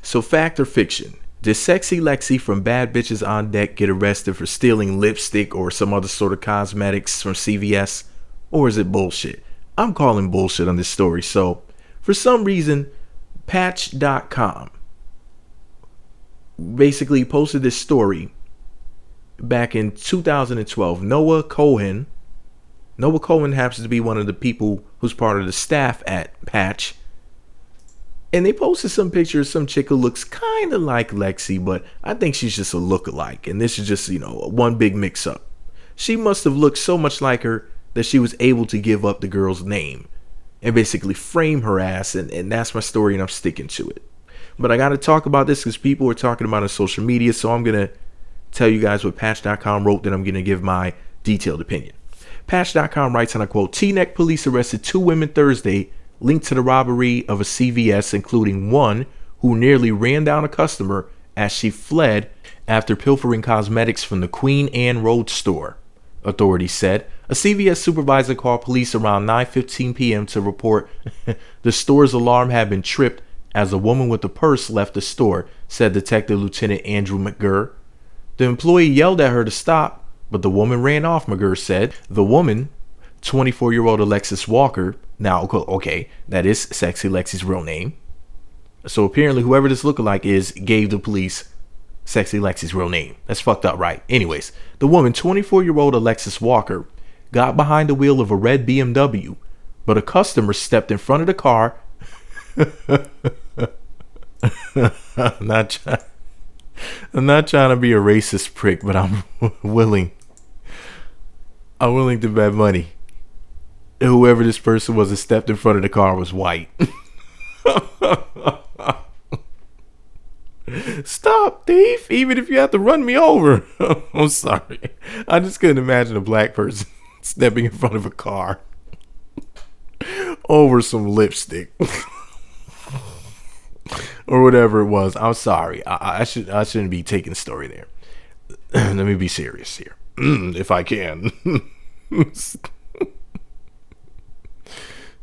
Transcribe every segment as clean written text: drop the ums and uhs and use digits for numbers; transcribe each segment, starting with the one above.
So fact or fiction? Did Sexxy Lexxy from Bad Bitches on Deck get arrested for stealing lipstick or some other sort of cosmetics from CVS? Or is it bullshit? I'm calling bullshit on this story. So for some reason, Patch.com basically posted this story back in 2012. Noah Cohen happens to be one of the people who's part of the staff at Patch. And they posted some pictures of some chick who looks kind of like Lexi, but I think she's just a lookalike. And this is just, one big mix up. She must have looked so much like her that she was able to give up the girl's name and basically frame her ass. And that's my story, and I'm sticking to it. But I got to talk about this because people are talking about it on social media. So I'm going to tell you guys what Patch.com wrote, then I'm going to give my detailed opinion. Patch.com writes, and I quote, Teaneck police arrested 2 women Thursday linked to the robbery of a CVS, including one who nearly ran down a customer as she fled after pilfering cosmetics from the Queen Anne Road store, authorities said. A CVS supervisor called police around 9:15 p.m. to report the store's alarm had been tripped as a woman with a purse left the store, said Detective Lieutenant Andrew McGurr. The employee yelled at her to stop, but the woman ran off, McGurr said. The woman, 24-year-old Alexis Walker, now, okay, that is Sexxy Lexxy's real name. So apparently whoever this lookalike is gave the police Sexxy Lexxy's real name. That's fucked up, right? Anyways, the woman, 24-year-old Alexis Walker, got behind the wheel of a red BMW, but a customer stepped in front of the car. I'm not trying to be a racist prick, but I'm willing to bet money whoever this person was that stepped in front of the car was white. Stop, thief, even if you have to run me over. I'm sorry. I just couldn't imagine a black person stepping in front of a car over some lipstick or whatever it was. I'm sorry. I shouldn't be taking the story there. Let me be serious here, if I can.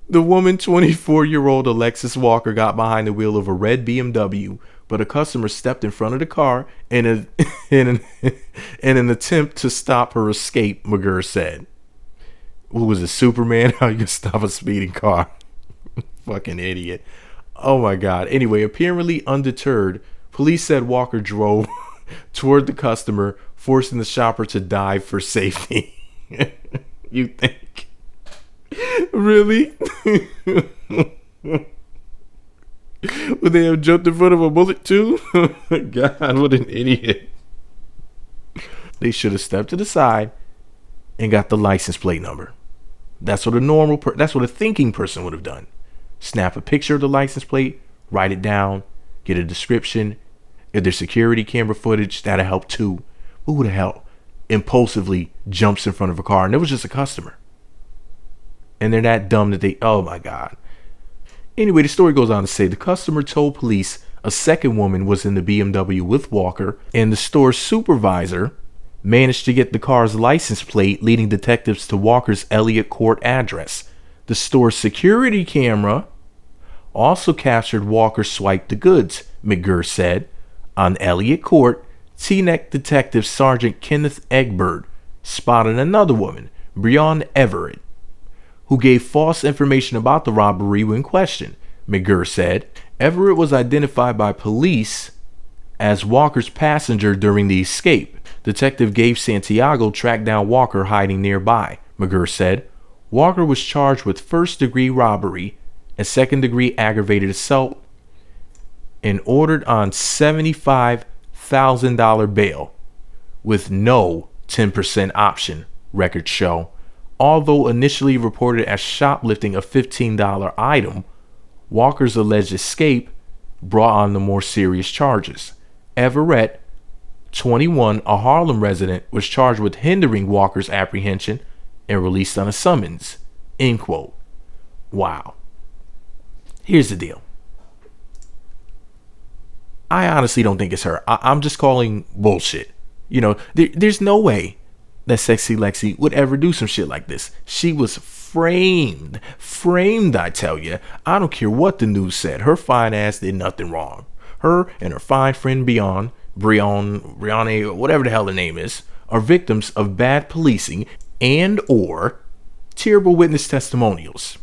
The woman, 24-year-old Alexis Walker, got behind the wheel of a red BMW, but a customer stepped in front of the car in an attempt to stop her escape, McGurr said. Who was it, Superman? How you can stop a speeding car? Fucking idiot. Oh my God. Anyway, apparently undeterred, police said Walker drove toward the customer, forcing the shopper to dive for safety. You think? Really? Would they have jumped in front of a bullet too? God, what an idiot. They should have stepped to the side and got the license plate number. That's what that's what a thinking person would have done. Snap a picture of the license plate, write it down, get a description. If there's security camera footage, that'll help too. Who the hell impulsively jumps in front of a car? And it was just a customer. And they're that dumb that oh my God. Anyway, the story goes on to say the customer told police a second woman was in the BMW with Walker, and the store's supervisor managed to get the car's license plate, leading detectives to Walker's Elliott Court address. The store's security camera also captured Walker swipe the goods, McGurr said. On Elliott Court, Teaneck Detective Sergeant Kenneth Egbert spotted another woman, Brionne Everett, who gave false information about the robbery when questioned, McGurr said. Everett was identified by police as Walker's passenger during the escape. Detective Gabe Santiago tracked down Walker hiding nearby, McGurr said. Walker was charged with first-degree robbery and second-degree aggravated assault and ordered on $75,000 bail with no 10% option, records show. Although initially reported as shoplifting a $15 item, Walker's alleged escape brought on the more serious charges. Everett, 21, a Harlem resident, was charged with hindering Walker's apprehension and released on a summons. End quote. Wow. Here's the deal. I honestly don't think it's her. I'm just calling bullshit. There's no way that Sexxy Lexxy would ever do some shit like this. She was framed, I tell you. I don't care what the news said. Her fine ass did nothing wrong. Her and her fine friend Brionne, whatever the hell her name is, are victims of bad policing and or terrible witness testimonials.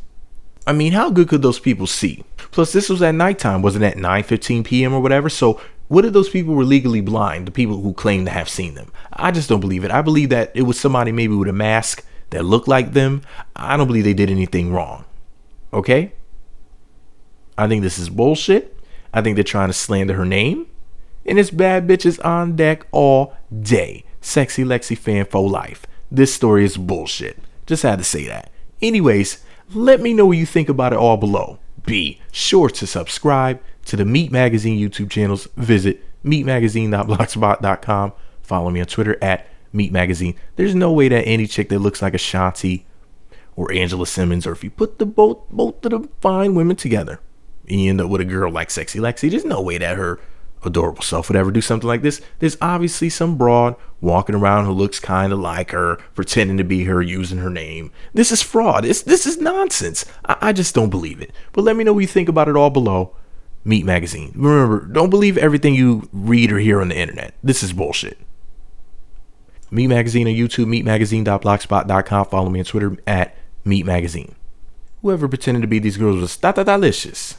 I mean, how good could those people see? Plus, this was at nighttime, wasn't at 9:15 p.m. or whatever. So what if those people were legally blind, the people who claim to have seen them? I just don't believe it. I believe that it was somebody maybe with a mask that looked like them. I don't believe they did anything wrong. Okay? I think this is bullshit. I think they're trying to slander her name. And it's bad bitches on deck all day. Sexxy Lexxy fan for life. This story is bullshit. Just had to say that. Anyways, let me know what you think about it all below. Be sure to subscribe to the Meat Magazine YouTube channels. Visit meatmagazine.blogspot.com. Follow me on Twitter at Meat Magazine. There's no way that any chick that looks like Ashanti or Angela Simmons, or if you put the both of the fine women together and you end up with a girl like Sexxy Lexxy, there's no way that her adorable self would ever do something like this. There's obviously some broad walking around who looks kind of like her, pretending to be her, using her name. This is fraud. This is nonsense. I just don't believe it. But let me know what you think about it all below. Meat Magazine. Remember, don't believe everything you read or hear on the internet. This is bullshit. Meat Magazine on YouTube, meatmagazine.blogspot.com. Follow me on Twitter at Meat Magazine. Whoever pretended to be these girls was delicious.